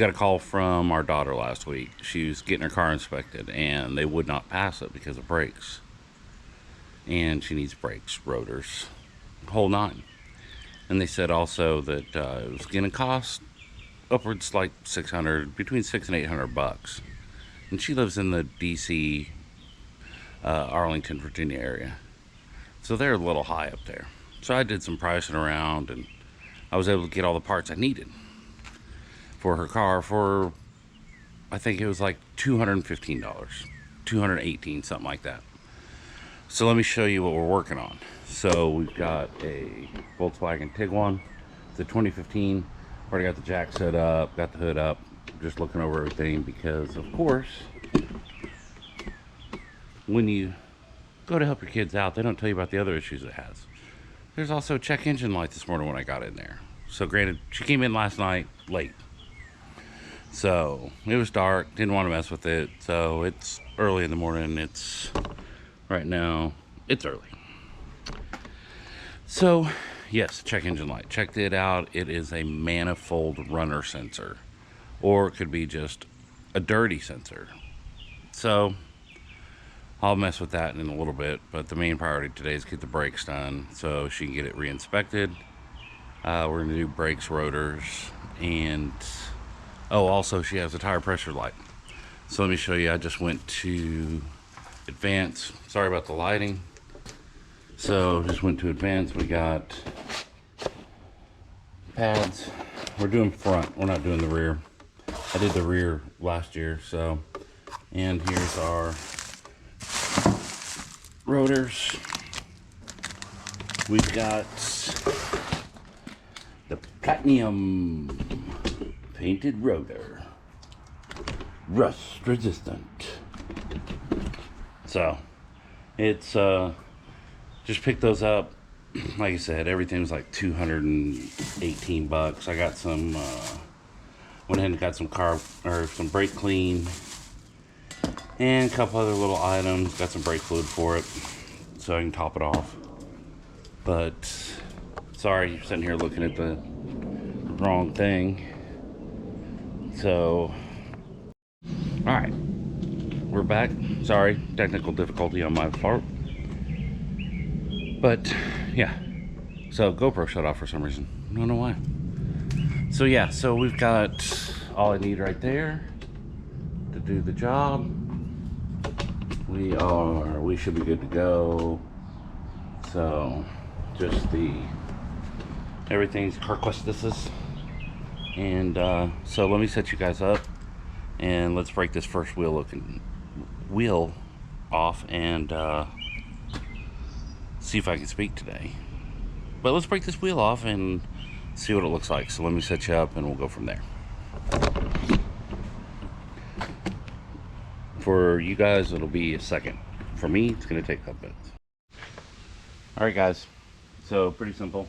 got a call from our daughter last week. She was getting her car inspected, and they would not pass it because of brakes. And she needs brakes, rotors, whole nine. And they said also that it was going to cost upwards like 600, between 6 and 800 bucks. And she lives in the DC, Arlington, Virginia area. So they're a little high up there. So I did some pricing around, and I was able to get all the parts I needed for her car for, I think it was like $215, $218, something like that. So let me show you what we're working on. So we've got a Volkswagen Tiguan. It's a 2015. Already got the jack set up, got the hood up, just looking over everything because, of course, when you go to help your kids out, they don't tell you about the other issues it has. There's also a check engine light this morning when I got in there. So granted, she came in last night late. So it was dark, didn't want to mess with it. So it's early in the morning. Right now, it's early. So yes, check engine light. Checked it out. It is a manifold runner sensor, or it could be just a dirty sensor. So I'll mess with that in a little bit, but the main priority today is get the brakes done so she can get it re-inspected. We're going to do brakes, rotors, and also she has a tire pressure light. So let me show you. I just went to advance. Sorry about the lighting. So just went to advance. We got pads. We're doing front. We're not doing the rear. I did the rear last year. So, and here's our rotors. We've got the platinum painted rotor, rust resistant. So it's just picked those up. Like I said, everything was like 218 bucks. I got some went ahead and got some brake clean and a couple other little items. Got some brake fluid for it so I can top it off. But sorry, you're sitting here looking at the wrong thing. So all right, we're back. Sorry, technical difficulty on my part. But yeah, so GoPro shut off for some reason. I don't know why. So yeah, so we've got all I need right there to do the job. We should be good to go. So just everything's carquestices. And so let me set you guys up and let's break this first wheel off and see if I can speak today. But let's break this wheel off and see what it looks like. So let me set you up and we'll go from there. For you guys, it'll be a second. For me, it's gonna take a couple minutes. All right, guys. So pretty simple.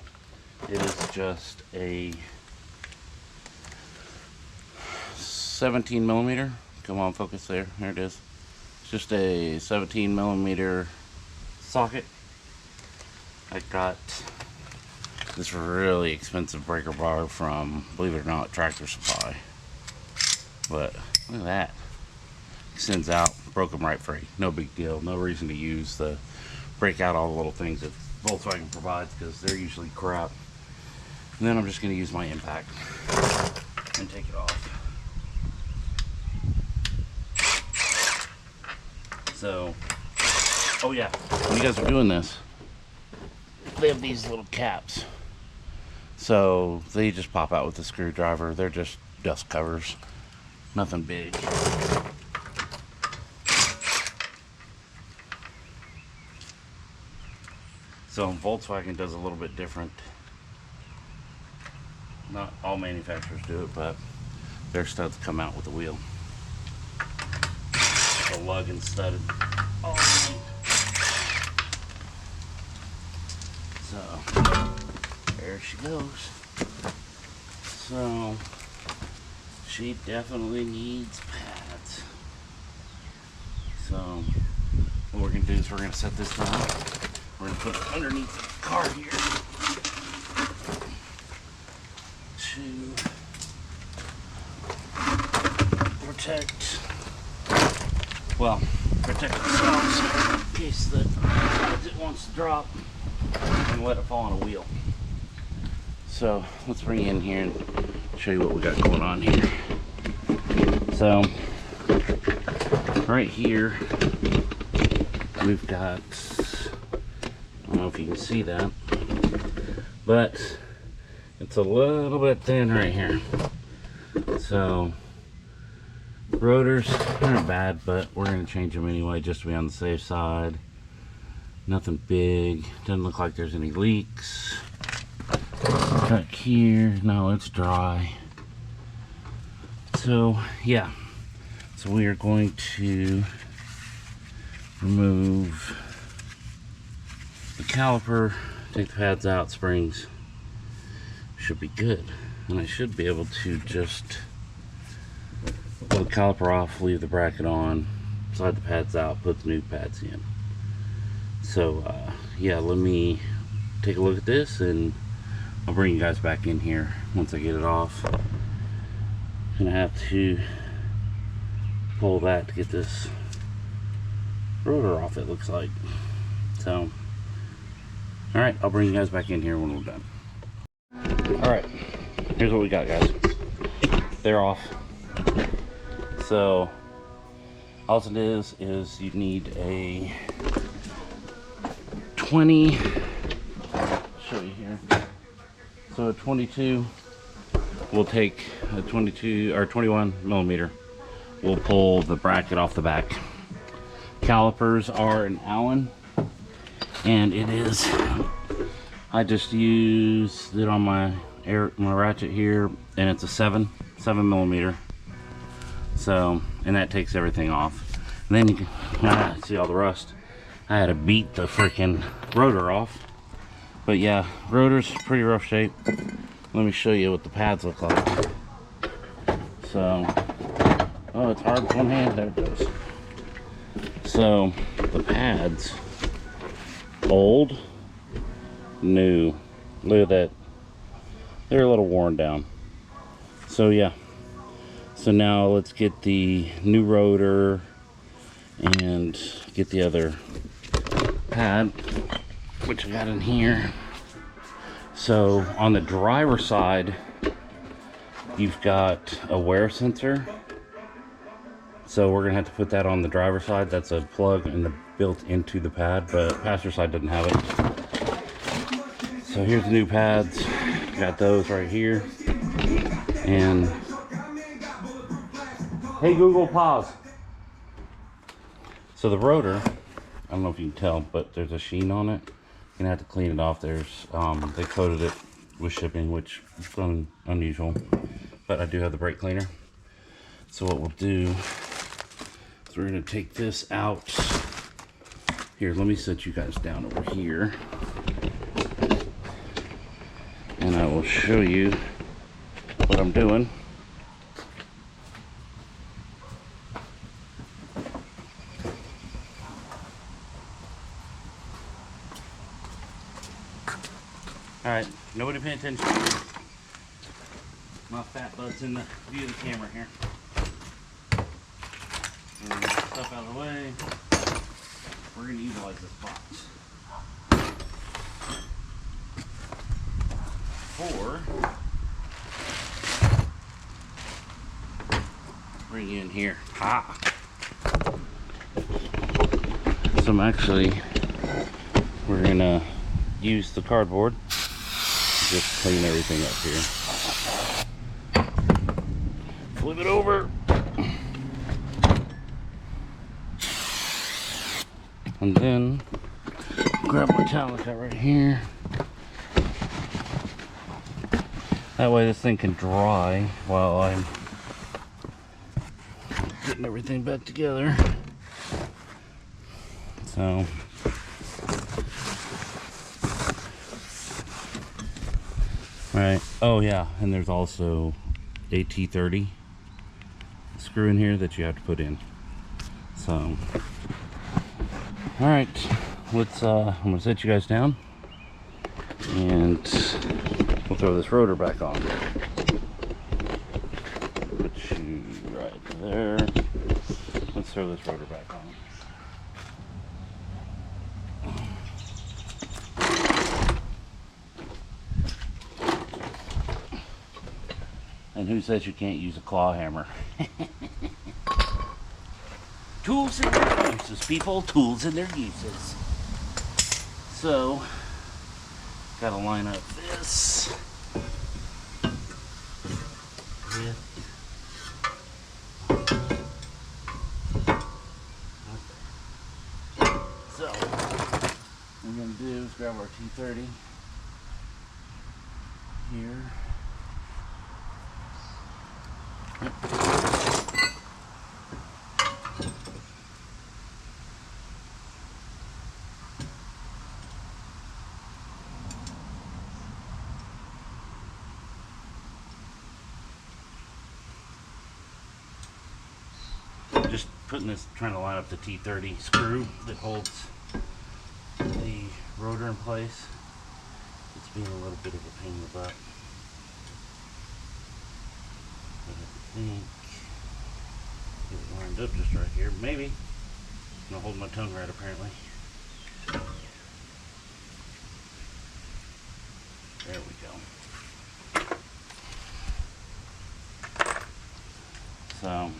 It is just a 17 millimeter. Come on, focus there. There it is. It's just a 17 millimeter socket. I got this really expensive breaker bar from, believe it or not, Tractor Supply. But look at that. Extends out, broke them right free. No big deal. No reason to break out all the little things that Volkswagen provides because they're usually crap. And then I'm just going to use my impact and take it off. So, oh yeah, when you guys are doing this, they have these little caps. So they just pop out with a screwdriver. They're just dust covers. Nothing big. So Volkswagen does a little bit different. Not all manufacturers do it, but their studs come out with the wheel. A lug and studded. So there she goes. So she definitely needs pads. So what we're gonna do is we're gonna set this down. We're gonna put it underneath the car here. protect, well, protect ourselves in case that it wants to drop and let it fall on a wheel. So let's bring you in here and show you what we got going on here. So right here we've got, I don't know if you can see that, but it's a little bit thin right here. So rotors aren't bad, but we're going to change them anyway just to be on the safe side. Nothing big, doesn't look like there's any leaks. Cut here, no, it's dry. So yeah, so we are going to remove the caliper, take the pads out, springs. Should be good. And I should be able to just pull the caliper off, leave the bracket on, slide the pads out, put the new pads in. So yeah, let me take a look at this and I'll bring you guys back in here once I get it off. Gonna have to pull that to get this rotor off, it looks like. So alright, I'll bring you guys back in here when we're done. Alright, here's what we got, guys. They're off. So all it is you need a 20, show you here. So a 22, we'll take a 22 or 21 millimeter. We'll pull the bracket off the back. Calipers are an Allen, and it is, I just used it on my ratchet here, and it's a 7 millimeter. So, and that takes everything off. And then you can see all the rust. I had to beat the freaking rotor off. But yeah, rotor's pretty rough shape. Let me show you what the pads look like. So, oh, it's hard with one hand. There it goes. So, the pads, old, new. Look at that. They're a little worn down. So yeah. So now let's get the new rotor and get the other pad, which I got in here. So on the driver's side, you've got a wear sensor. So we're gonna have to put that on the driver's side. That's a plug built into the pad, but passenger side doesn't have it. So here's the new pads. Got those right here. And hey Google, pause. So the rotor, I don't know if you can tell, but there's a sheen on it. You're gonna have to clean it off. There's they coated it with shipping, which is unusual, but I do have the brake cleaner. So what we'll do is we're gonna take this out. Here, let me set you guys down over here, and I will show you what I'm doing. Alright, nobody paying attention. My fat butt's in the view of the camera here. And stuff out of the way. We're going to utilize this box for bring you in here. Ha! So we're going to use the cardboard. Just clean everything up here. Flip it over. And then grab my towel out right here. That way this thing can dry while I'm getting everything back together. So right. Oh yeah, and there's also a T30 screw in here that you have to put in. So, all right, let's. I'm gonna set you guys down, and we'll throw this rotor back on. Put you right there. Let's throw this rotor back on. And who says you can't use a claw hammer? Tools and their uses, people. Tools and their uses. So, gotta line up this with. So, what we're gonna do is grab our T30 here. Just putting this, trying to line up the T30 screw that holds the rotor in place. It's being a little bit of a pain in the butt. But I think get it lined up just right here. Maybe. I'm gonna hold my tongue right apparently. There we go. So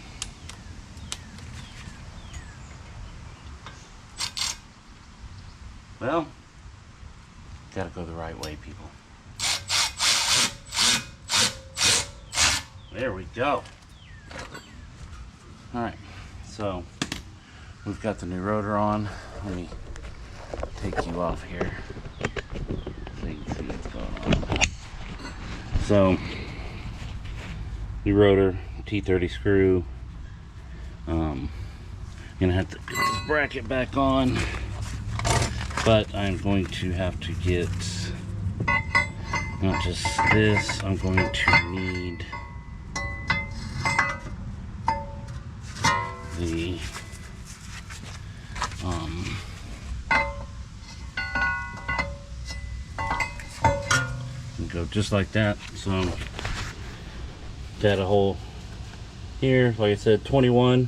well, gotta go the right way, people. There we go. Alright, so we've got the new rotor on. Let me take you off here so you can see what's going on. So, new rotor, T30 screw. Gonna have to get this bracket back on. But I'm going to have to get not just this, I'm going to need the go just like that. So got a hole here, like I said, 21,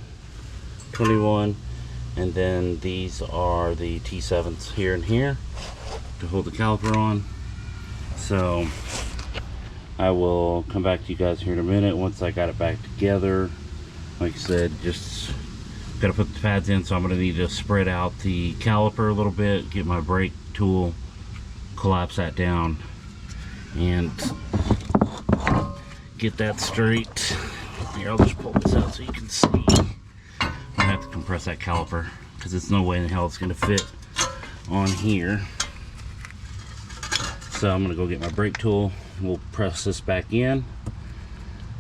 and then these are the T7s here and here to hold the caliper on. So I will come back to you guys here in a minute once I got it back together. Like I said, just gotta put the pads in, so I'm gonna need to spread out the caliper a little bit, get my brake tool, collapse that down, and get that straight. Here, I'll just pull this out so you can see. I'm gonna have to compress that caliper because there's no way in hell it's gonna fit on here. So I'm gonna go get my brake tool. We'll press this back in.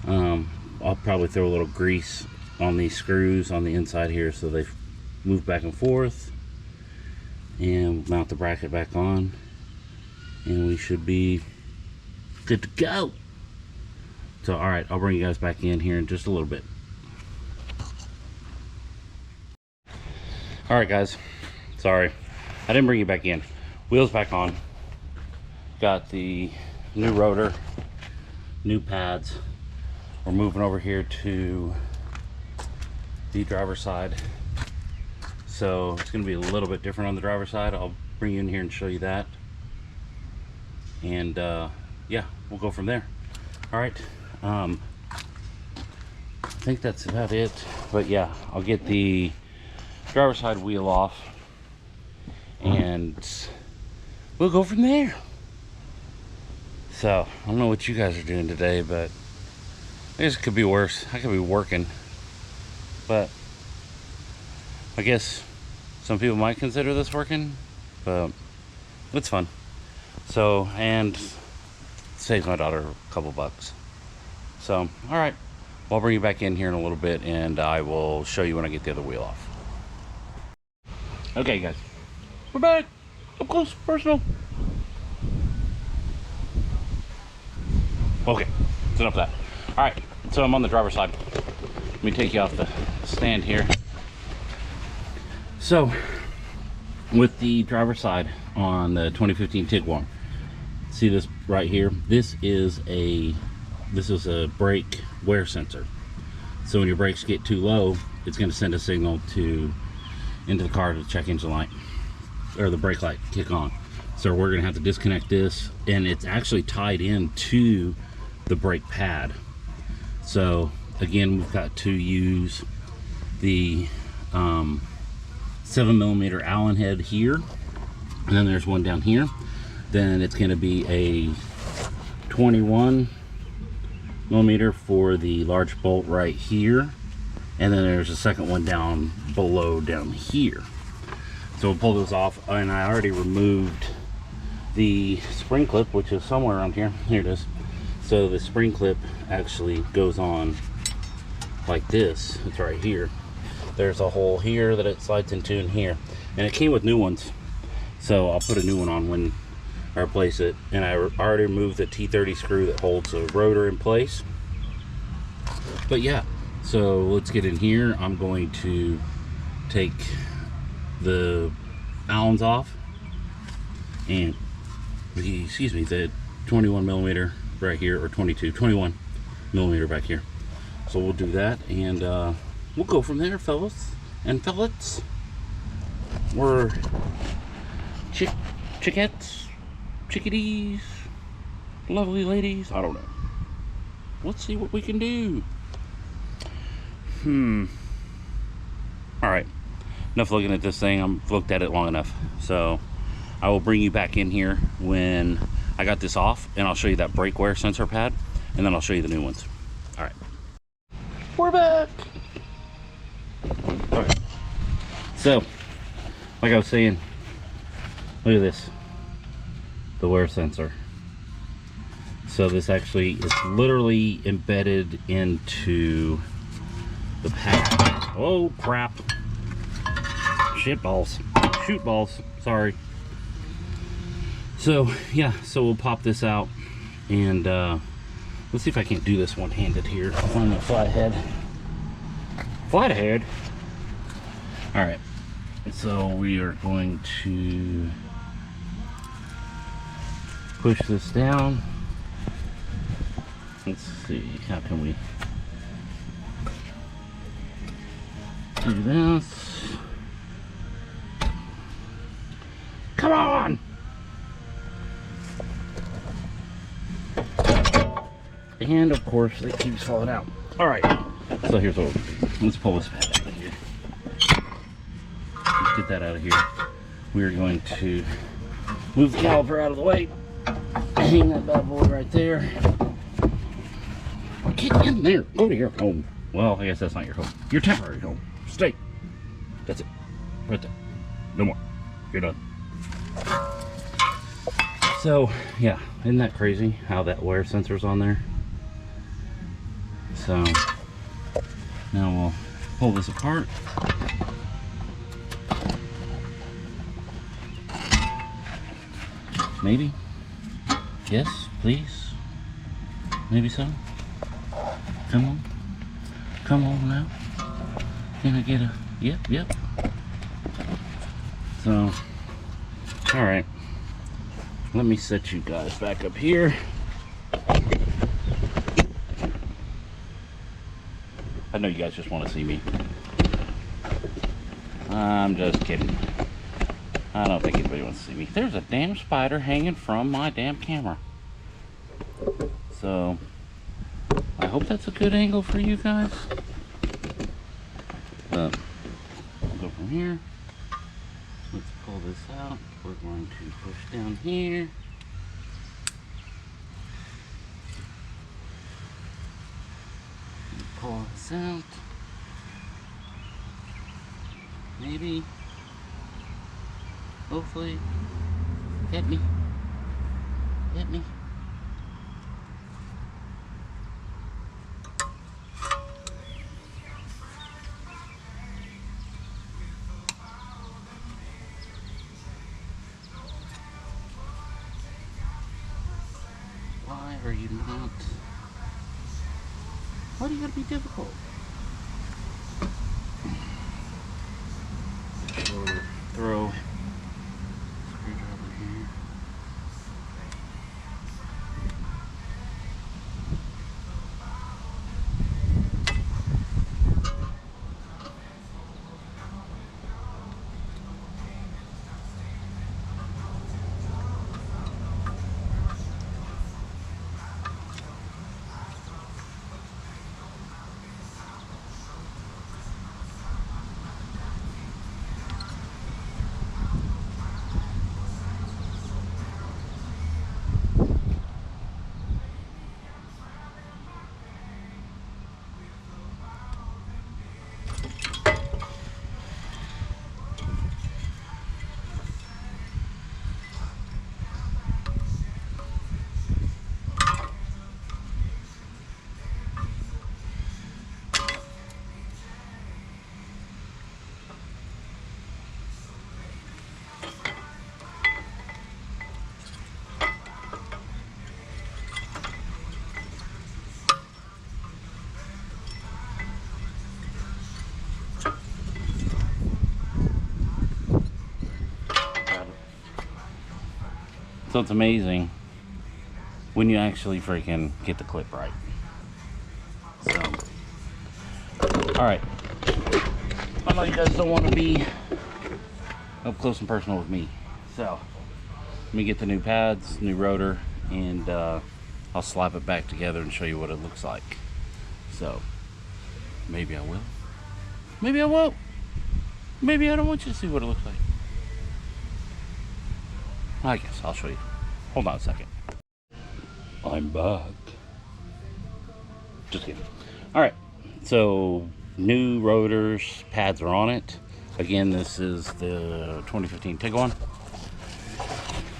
I'll probably throw a little grease on these screws on the inside here so they move back and forth, and mount the bracket back on, and we should be good to go. So alright, I'll bring you guys back in here in just a little bit. Alright guys, sorry I didn't bring you back in. Wheels back on, got the new rotor, new pads. We're moving over here to the driver's side, so it's going to be a little bit different on the driver's side. I'll bring you in here and show you that, and yeah, we'll go from there. All right, I think that's about it, but yeah, I'll get the driver's side wheel off and we'll go from there. So I don't know what you guys are doing today, but I guess it could be worse. I could be working, but I guess some people might consider this working, but it's fun. So, and saves my daughter a couple bucks. So, all right, well, I'll bring you back in here in a little bit, and I will show you when I get the other wheel off. Okay, guys, we're back. Up close, personal. Okay, that's enough of that. All right, so I'm on the driver's side. Let me take you off the stand here. So, with the driver's side on the 2015 Tiguan, see this right here? This is a brake wear sensor. So when your brakes get too low, it's going to send a signal into the car to check engine light, or the brake light kick on. So we're going to have to disconnect this, and it's actually tied into the brake pad. So again, we've got to use the 7mm Allen head here, and then there's one down here. Then it's going to be a 21mm for the large bolt right here, and then there's a second one down below down here. So we'll pull this off, and I already removed the spring clip, which is somewhere around here. Here it is. So the spring clip actually goes on like this. It's right here. There's a hole here that it slides into in here, and it came with new ones, so I'll put a new one on when I replace it. And I already removed the T30 screw that holds the rotor in place. But yeah, so let's get in here. I'm going to take the Allens off, and the 21mm right here, or 21mm back here. So we'll do that, and we'll go from there, fellas and fellets. We're chickettes, chickadees, lovely ladies. I don't know. Let's see what we can do. Alright, enough looking at this thing. I've looked at it long enough. So I will bring you back in here when I got this off, and I'll show you that brake wear sensor pad, and then I'll show you the new ones. Alright, we're back. Alright, so like I was saying, look at this, the wear sensor. So this actually is literally embedded into the pad. Oh crap, shit balls, shoot balls, sorry. So yeah, so we'll pop this out, and let's see if I can't do this one-handed here. Find the flathead. Flathead. All right, so we are going to push this down. Let's see, how can we do this? Come on! And of course it keeps falling out. All right, so here's what we'll do. Let's pull this pad out of here. Let's get that out of here. We are going to move the caliper out of the way. Hang that bad boy right there. Get in there. Go to your home. Well, I guess that's not your home. Your temporary home. Stay. That's it. Right there. No more. You're done. So, yeah. Isn't that crazy how that wear sensor's on there? So, now we'll pull this apart. Maybe. Yes, please. Maybe so. Come on. Come on now. Can I get a yep? So, alright. Let me set you guys back up here. I know you guys just want to see me. I'm just kidding. I don't think anybody wants to see me. There's a damn spider hanging from my damn camera. So, I hope that's a good angle for you guys. We'll go from here. Let's pull this out. We're going to push down here. Pull this out. Maybe. Hopefully. Hit me. Hit me. Why are you not? Why do you gotta be difficult? Throw screwdriver here. So it's amazing when you actually freaking get the clip right. So, alright. I know you guys don't want to be up close and personal with me. So, let me get the new pads, new rotor, and I'll slap it back together and show you what it looks like. So, maybe I will. Maybe I won't. Maybe I don't want you to see what it looks like. I guess I'll show you. Hold on a second. I'm back. Just kidding. Alright, so new rotors, pads are on it. Again, this is the 2015 Tiguan.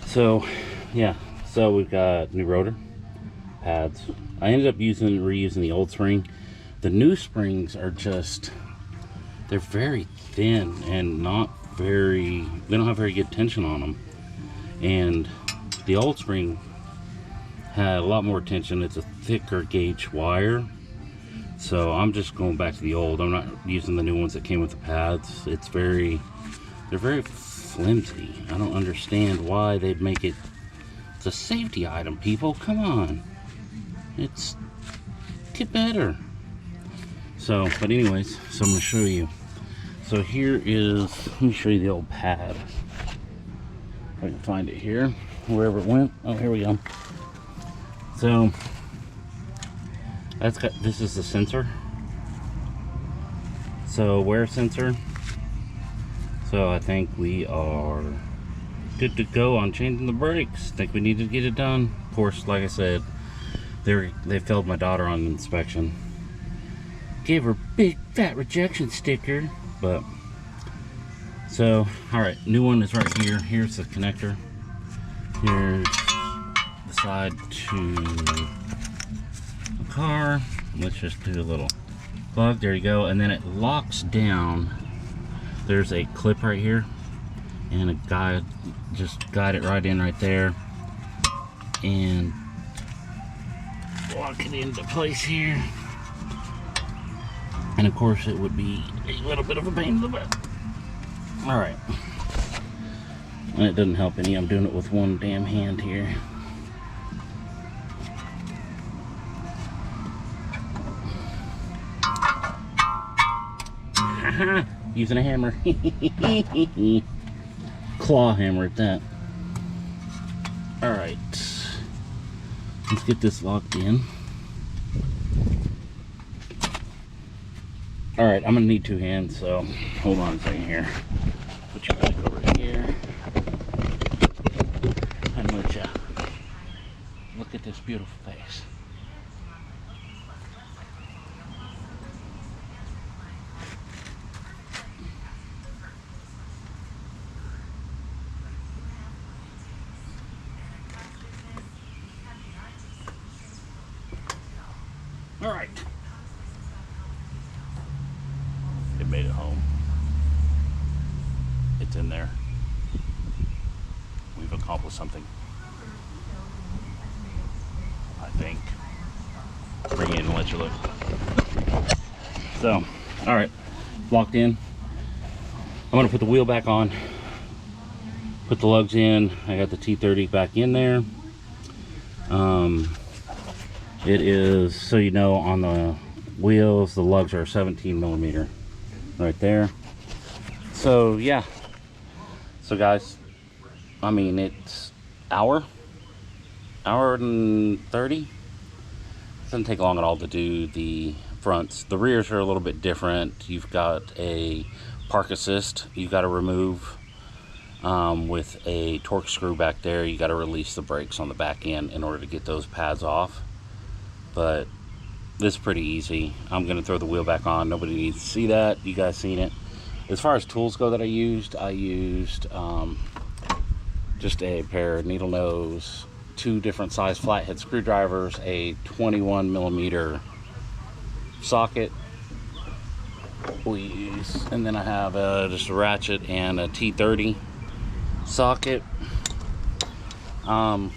So, yeah, so we've got new rotor, pads. I ended up reusing the old spring. The new springs are just, they're very thin and they don't have very good tension on them. And the old spring had a lot more tension. It's a thicker gauge wire. So I'm just going back to the old. I'm not using the new ones that came with the pads. They're very flimsy. I don't understand why they make it. It's a safety item, people. Come on. Get better. So, but anyways, so I'm going to show you. So here is, let me show you the old pad. If I can find it here, wherever it went. Oh, here we go. So this is the sensor. So wear sensor. So I think we are good to go on changing the brakes. I think we need to get it done. Of course, like I said, they failed my daughter on inspection. Gave her big fat rejection sticker, but so all right, new one is right here. Here's the connector. Here's the side to the car. Let's just do a little plug. There you go. And then it locks down. There's a clip right here and a guide. Just guide it right in right there and lock it into place here. And of course it would be a little bit of a pain in the butt. Alright. And it doesn't help any. I'm doing it with one damn hand here. Using a hammer. Claw hammer at that. Alright. Let's get this locked in. Alright, I'm gonna need two hands, so hold on a second here. Put you back over here. And let you look at this beautiful face. Alright. It made it home. It's in there. We've accomplished something. I think. Bring it in and let you look. So, alright. Locked in. I'm going to put the wheel back on. Put the lugs in. I got the T30 back in there. It is, so you know, on the wheels, the lugs are 17 millimeter right there. So yeah, so guys, I mean, it's hour and 30. It doesn't take long at all to do the fronts. The rears are a little bit different. You've got a park assist you've got to remove with a torque screw back there. You got to release the brakes on the back end in order to get those pads off. But this is pretty easy. I'm going to throw the wheel back on. Nobody needs to see that. You guys seen it. As far as tools go that I used just a pair of needle nose, two different size flathead screwdrivers, a 21 millimeter socket we use, and then I have just a ratchet and a T30 socket. My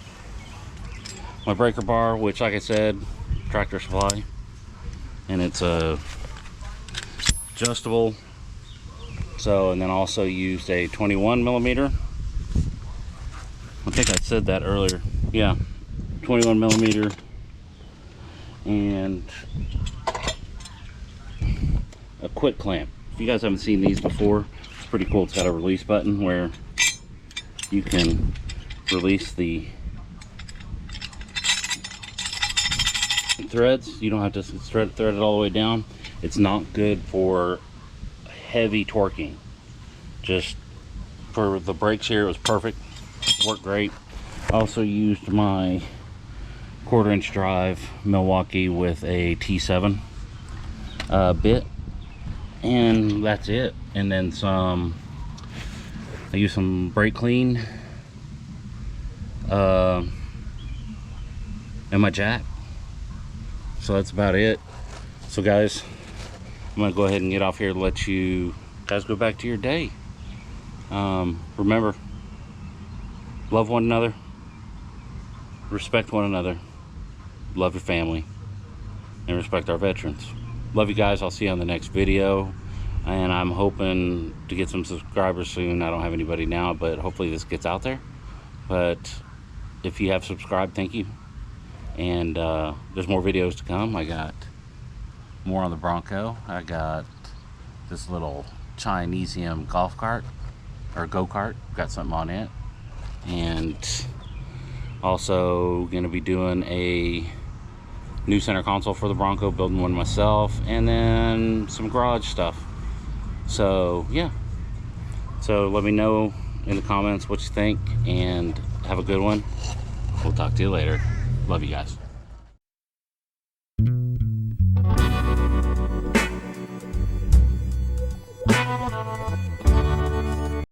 breaker bar, which, like I said, Tractor Supply, and it's adjustable. So, and then also used a 21 millimeter I think I said that earlier. Yeah, 21 millimeter, and a quick clamp. If you guys haven't seen these before, it's pretty cool. It's got a release button where you can release the threads. You don't have to thread it all the way down. It's not good for heavy torquing. Just for the brakes here, it was perfect. Worked great. I also used my 1/4 inch drive Milwaukee with a T7 bit, and that's it. And then some, I used some brake clean and my jack. So that's about it. So guys, I'm gonna go ahead and get off here to let you guys go back to your day. Remember, love one another, respect one another, love your family, and respect our veterans. Love you guys. I'll see you on the next video, and I'm hoping to get some subscribers soon. I don't have anybody now, but hopefully this gets out there. But if you have subscribed, thank you. And there's more videos to come. I got more on the Bronco. I got this little Chinesium golf cart, or go-kart. Got something on it. And also gonna be doing a new center console for the Bronco, building one myself, and then some garage stuff. So yeah, so let me know in the comments what you think, and have a good one. We'll talk to you later. Love you guys.